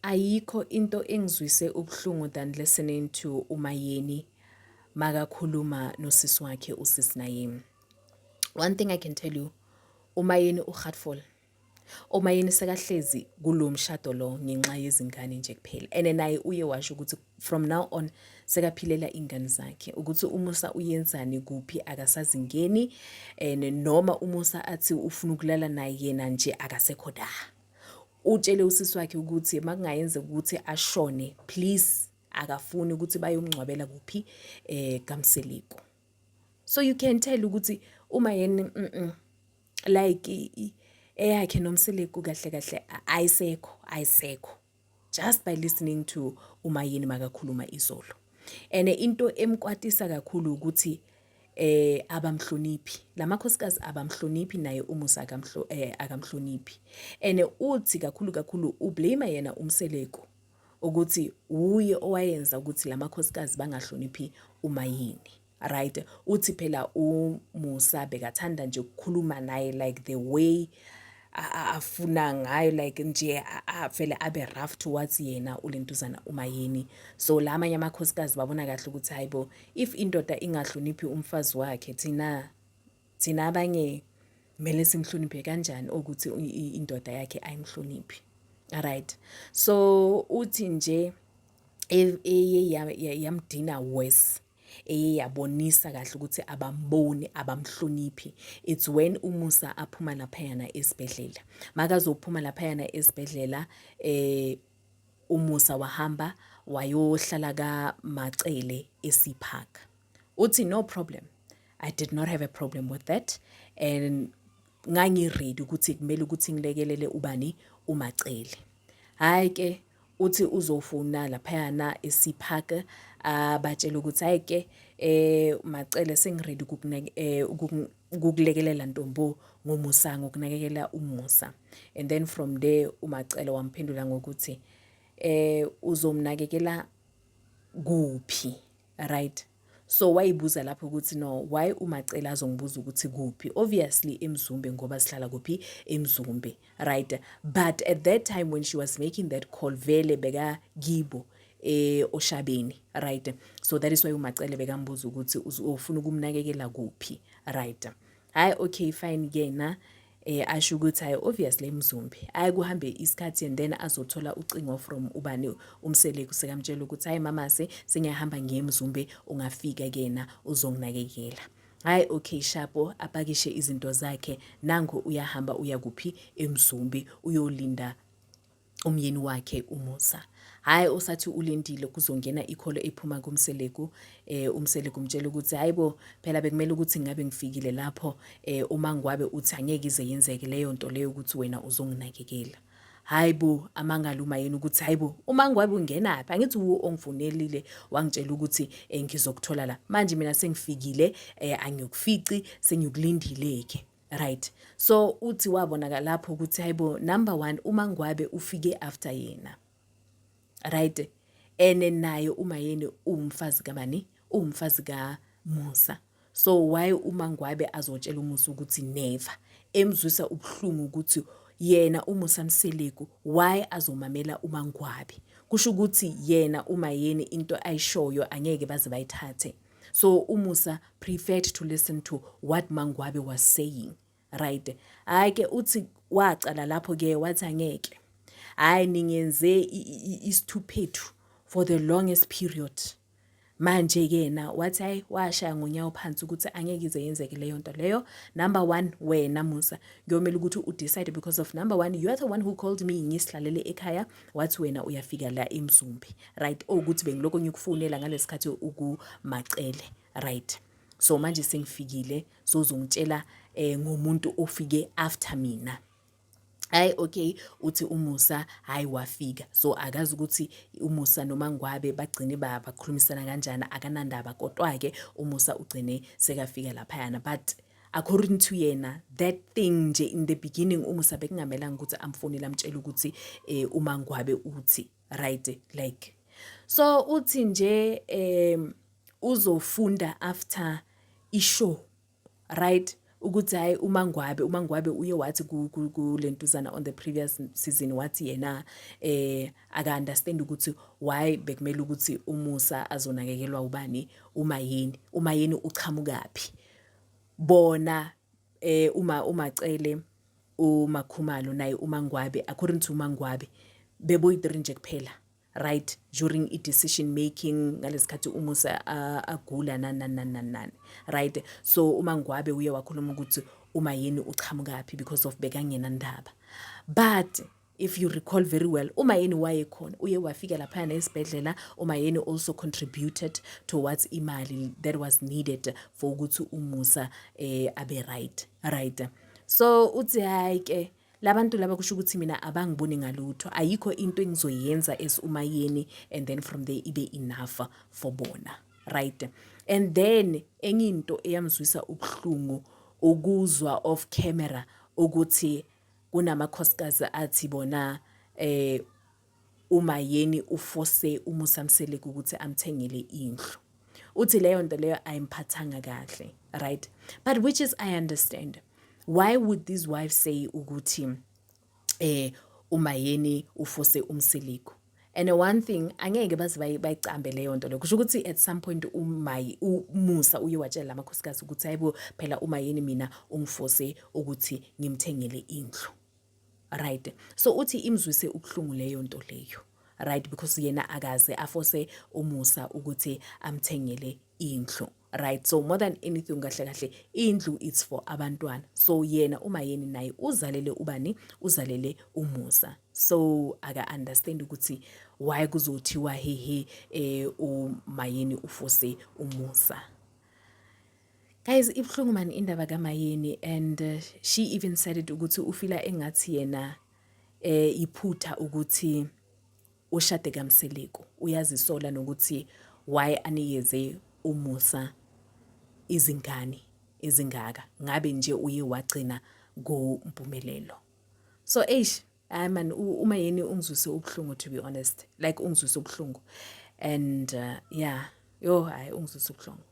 ayikho into engizwise ubuhlungu than listening to uMayeni makakhuluma nosisi wakhe usisi Naim. One thing I can tell you, uMayeni uheartful. uMayeni sekahlezi kulo mshado lo ngenxa yezingane nje kuphela. And naye uye washo ukuthi from now on sekaphilela ingane zakhe ukuthi umusa uyenzani kuphi akasazingeni and noma umusa athi ufuna ukulala naye yena nje akasekho da. Utshele usisi wakhe ukuthi makungayenza ukuthi ashone please akafuni ukuthi bayomngcwabela kuphi kaMseliko. So you can tell ukuthi uMayeni like eyakhe noMseliko kahle kahle ayisekho just by listening to uMayeni makakhuluma izolo. And into emkwatisa kakhulu ukuthi abamhloniphi lamakhosikazi abamhloniphi naye umusa akamhloniphi. And uthi kakhulu ublame yena uMseleko ukuthi uye owayenza ukuthi lamakhosikazi bangahloniphi uMayeni. Right, uthi phela umusa bekathanda nje ukukhuluma naye like the way afuna ngayo like nje vele abe rough towards yena ulentuzana uMayeni. So la amanye amakhosikazi babona kahle ukuthi hayibo if indoda ingahloniphi umfazi wakhe thina abanye kumele simhloniphe kanjani ukuthi indoda yakhe ayimhloniphi. Alright, so uthi nje yamdina worse yabonisa kahle ukuthi abamboni abamhloniphi. It's when umusa aphuma laphayana esibhedlela. Makazophuma laphayana esibhedlela umusa wahamba wayohlala kaMacele eSeapark. Uthi no problem, I did not have a problem with that and ngangiready ukuthi kumele ukuthi ngilekelele ubani uMacele. Hayi ke uthi uzofuna laphayana eSeapark batshela ukuthi hayi ke Macele sengiready ukukulekelela ntombo ngomusa ngokunakekela umusa. And then from there uMacele wamphendula ngokuthi uzomnakekela kuphi. Right, so wayibuza lapho ukuthi no why uMacele azongibuza ukuthi kuphi. Obviously eMzumbe ngoba sihlala kuphi eMzumbe. Right, but at that time when she was making that call vele beka Gibo Oshabeni. Right, so that is why uMacele bekambuza ukuthi ufuna ukumnakekela kuphi. Right, hayi okay fine yena asho ukuthi hayi obviously eMzumbe ayikuhambe isikhathi and then azothola ucingo from ubani uMseleko sekamtshela ukuthi hayi mama sengiyahamba ngeMzumbe ungafika kena uzonginakekela. Hayi okay shapo apakishe izinto zakhe nango uyahamba uya kuphi eMzumbe uyolinda umyeni wakhe umusa. Hayi usathi ulindile kuzongena ikholo ephuma kuMseleko uMseleko umtshela ukuthi hayibo phela bekumele ukuthi ngabe ngifikile lapho uma ngwabe uthi angeke ize yenzeke leyo nto leyo ukuthi wena uzonginakekela. Hayibo amangala uMayeni ukuthi hayibo uma ngwabe ungena phi angithi ongifunelile wangitshela ukuthi ngizokuthola la manje mina sengifikile angikufici sengiyukulindile ke. Right, so uthi wabonaka lapho ukuthi hayibo number 1 uma ngwabe ufike after yena. Right, ene naye uMayeni umfazi kabani umfazi kaMusa. So why uma ngwabe azotshela umusa ukuthi never emzwisa ubuhlungu ukuthi yena umusa Mseleko why azomamela uma ngwabe kusho ukuthi yena uMayeni into ayishoyo angeke baze bayithathe. So umusa preferred to listen to what Mangwabe was saying. Right, hayi ke uthi wacala lapho ke wathi angeke hayi ningenze isithuphethu for the longest period. Manje yena wathi hayi washaya ngonyawo phansi ukuthi angeke ize yenzeke leyo nto leyo. Number 1 wena Musa ngiyomela ukuthi udecide because of number 1 you are the one who called me ngisihlalele ekhaya wathi wena uyafika la eMzumbe. Right, ukuthi bengiloko ngikufunela ngalesikhathi ukuMacele. Right, so manje sengifikile so uzongitshela ngomuntu ofike after mina. Hayi okay uthi umusa hayi wafika so akazi ukuthi umusa noma ngwabe bagcine bakhulumisana kanjani akanandaba kodwa ke umusa ugcine sekafika laphayana. But according to yena that thing nje in the beginning umusa bekungamelanga ukuthi amfonele amtshela ukuthi uma ngwabe uthi. Right, like so uthi nje uzofunda after ishow. Right, ukuthi hayi uMangwabe uye wathi kulentuzana on the previous season wathi yena aka understand ukuthi why bekumele ukuthi uMusa azonakekelwa ubani uMayeni uqhamukaphi bona umacele uMakhumalo naye uMangwabe according to uMangwabe beboyi-3 nje kuphela right during i-decision making ngalesikhathi uMusa agula nani right so uMangwabe uye wakhuluma ukuthi uMayeni uqhamukaphi because of bekangena ndaba but if you recall very well uMayeni wayekhona uye wafika lapha nesibhedlela uMayeni also contributed towards imali that was needed for ukuthi uMusa abe right so uthi hayi ke labantu laba kusho ukuthi mina abangiboni ngalutho ayikho into engizoyenza as uMayeni and then from there ibe enough for bona right and then enye into eyamzwisa ubuhlungu ukuzwa off camera ukuthi kunamakhosikazi athi bona uMayeni uforce uMusa Mseleki ukuthi amthengele indlu uthi leyo nto leyo ayimphathanga kahle right but which is I understand why would these wives say ukuthi uMayeni uforce uMseleki and one thing angeke baze bayicambe leyo nto leyo kusho ukuthi at some point uMusa uye watshela lamakhosikazi ukuthi hayibo phela uMayeni mina ungiforce ukuthi ngimthengele indlu right so uthi imzwise ubuhlungu leyo nto leyo right because yena akaze aforce uMusa ukuthi amthengele indlu right so more than anything kahle indlu it's for abantwana so yena uMayeni naye uzalele ubani uzalele uMusa so aka understand ukuthi why kuzothiwa hehe uMayeni uforce uMusa. Guys, ibhlungu man indaba kaMayeni and she even said it ukuthi ufila engathi yena iphutha ukuthi ushade kaMseleki uyazisola nokuthi why anikeze uMusa izingane ezingaka ngabe nje uye wagcina ngompumelelo so man uMayeni ungizwise ubuhlungu to be honest like ungizwise ubuhlungu and yeah hayi ungizwise ubuhlungu.